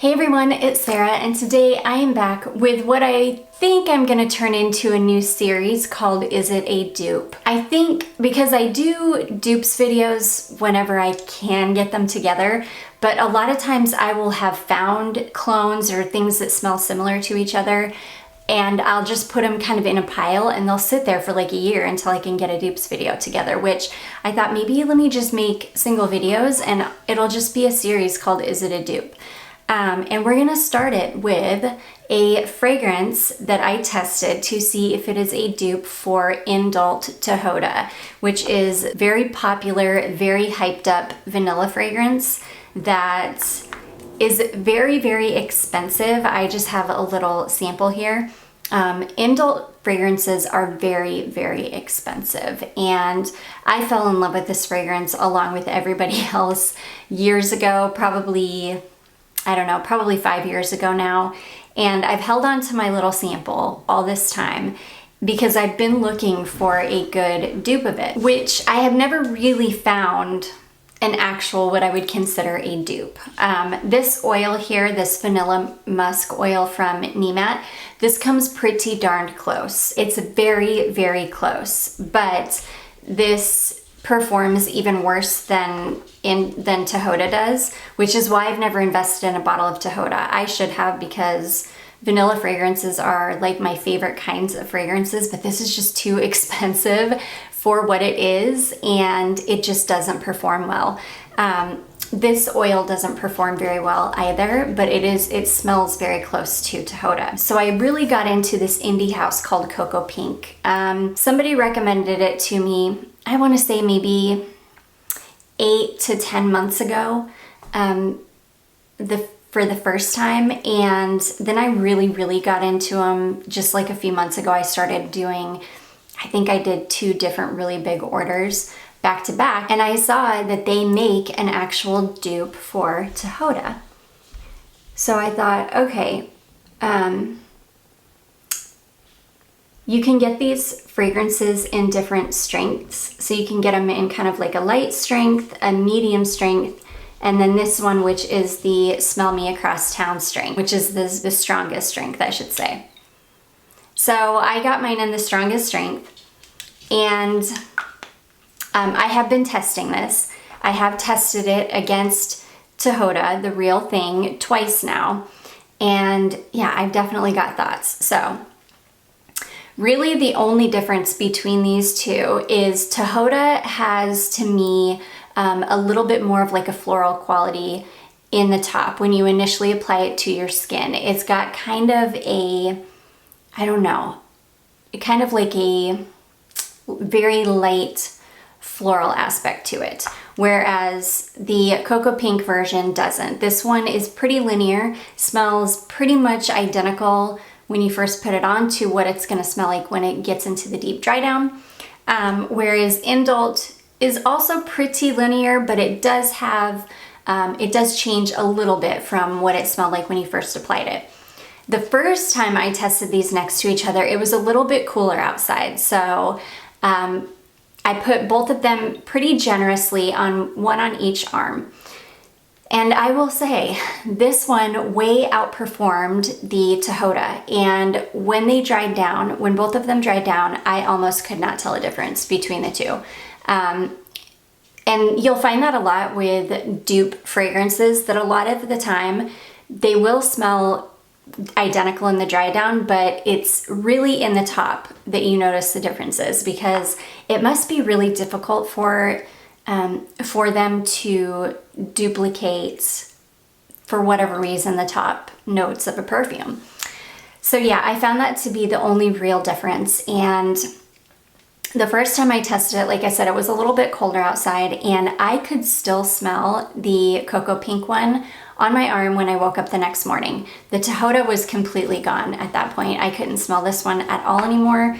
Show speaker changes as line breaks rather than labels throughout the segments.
Hey everyone, it's Sarah, and today I am back with what I think I'm going to turn into a new series called Is It A Dupe? I think because I do dupes videos whenever I can get them together, but a lot of times I will have found clones or things that smell similar to each other, and I'll just put them kind of in a pile and they'll sit there for like a year until I can get a dupes video together, which I thought maybe let me just make single videos and it'll just be a series called Is It A Dupe? And we're gonna start it with a fragrance that I tested to see if it is a dupe for Indult Tihota, which is very popular, very hyped up vanilla fragrance that is very, very expensive. I just have a little sample here. Indult fragrances are very, very expensive, and I fell in love with this fragrance along with everybody else years ago, probably 5 years ago now, and I've held on to my little sample all this time because I've been looking for a good dupe of it, which I have never really found an actual what I would consider a dupe. This oil here, this vanilla musk oil from Nemat, this comes pretty darned close. It's very, very close, but this performs even worse than Tihota does, which is why I've never invested in a bottle of Tihota. I should have, because vanilla fragrances are like my favorite kinds of fragrances, but this is just too expensive for what it is, and it just doesn't perform well. This oil doesn't perform very well either, but it smells very close to Tihota. So I really got into this indie house called Cocoapink. Somebody recommended it to me, I want to say maybe 8 to 10 months ago, for the first time, and then I really got into them just like a few months ago. I started doing, I think I did 2 different really big orders back to back, and I saw that they make an actual dupe for Tihota. So I thought, okay, you can get these fragrances in different strengths. So you can get them in kind of like a light strength, a medium strength, and then this one, which is the Smell Me Across Town strength, which is the strongest strength, I should say. So I got mine in the strongest strength, and I have been testing this. I have tested it against Tihota, the real thing, twice now. And yeah, I've definitely got thoughts. So really the only difference between these two is Tihota has, to me, a little bit more of like a floral quality in the top when you initially apply it to your skin. It's got kind of a, I don't know, kind of like a very light floral aspect to it, whereas the Cocoapink version doesn't. This one is pretty linear, smells pretty much identical when you first put it on to what it's going to smell like when it gets into the deep dry down, whereas Indult is also pretty linear, but it does have, it does change a little bit from what it smelled like when you first applied it. The first time I tested these next to each other, it was a little bit cooler outside, so I put both of them pretty generously on one on each arm. And I will say, this one way outperformed the Tihota. And when they dried down, when both of them dried down, I almost could not tell a difference between the two. And you'll find that a lot with dupe fragrances, that a lot of the time they will smell identical in the dry down, but it's really in the top that you notice the differences, because it must be really difficult for them to duplicate, for whatever reason, the top notes of a perfume. So yeah, I found that to be the only real difference. And the first time I tested it, like I said, it was a little bit colder outside, and I could still smell the Cocoapink one on my arm when I woke up the next morning. The Tihota was completely gone at that point. I couldn't smell this one at all anymore.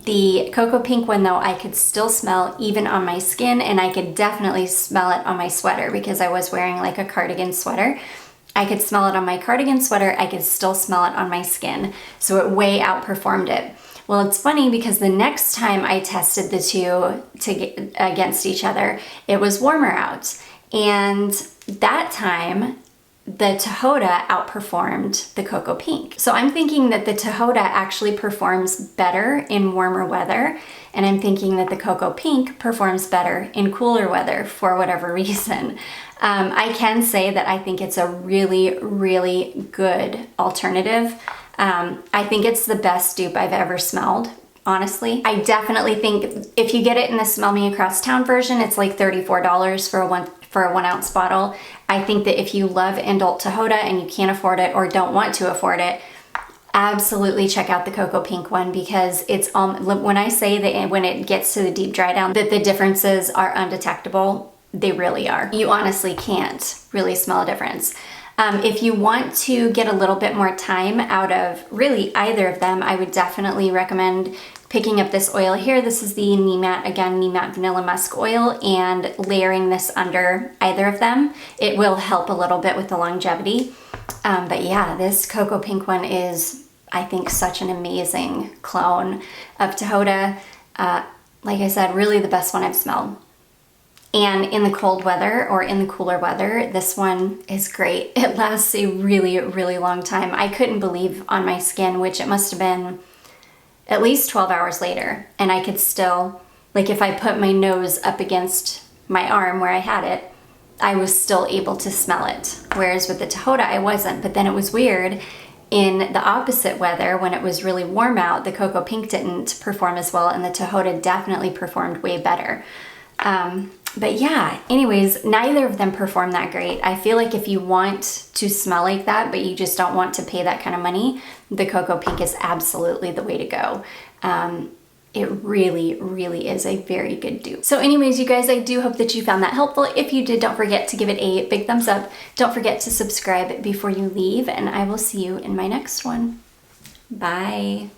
The Cocoapink one, though, I could still smell even on my skin, and I could definitely smell it on my sweater because I was wearing like a cardigan sweater. I could smell it on my cardigan sweater. I could still smell it on my skin. So it way outperformed it. Well, it's funny because the next time I tested the two against each other, it was warmer out. And that time the Tihota outperformed the Cocoapink. So I'm thinking that the Tihota actually performs better in warmer weather, and I'm thinking that the Cocoapink performs better in cooler weather for whatever reason. I can say that I think it's a really, really good alternative. I think it's the best dupe I've ever smelled, honestly. I definitely think if you get it in the Smell Me Across Town version, it's like $34 for a 1 ounce bottle. I think that if you love Indult Tihota and you can't afford it or don't want to afford it, absolutely check out the Cocoapink one, because it's when I say that when it gets to the deep dry down that the differences are undetectable, they really are. You honestly can't really smell a difference. If you want to get a little bit more time out of really either of them, I would definitely recommend picking up this oil here. This is the Nemat, again, Nemat Vanilla Musk Oil, and layering this under either of them. It will help a little bit with the longevity. But yeah, this Cocoapink one is, I think, such an amazing clone of Tihota. Like I said, really the best one I've smelled. And in the cold weather or in the cooler weather, this one is great. It lasts a really, really long time. I couldn't believe on my skin, which it must have been at least 12 hours later, and I could still, like if I put my nose up against my arm where I had it, I was still able to smell it. Whereas with the Tihota, I wasn't. But then it was weird. In the opposite weather, when it was really warm out, the Cocoapink didn't perform as well, and the Tihota definitely performed way better. But yeah, anyways, neither of them perform that great. I feel like if you want to smell like that, but you just don't want to pay that kind of money, the Cocoapink is absolutely the way to go. It really, really is a very good dupe. So anyways, you guys, I do hope that you found that helpful. If you did, don't forget to give it a big thumbs up. Don't forget to subscribe before you leave, and I will see you in my next one. Bye.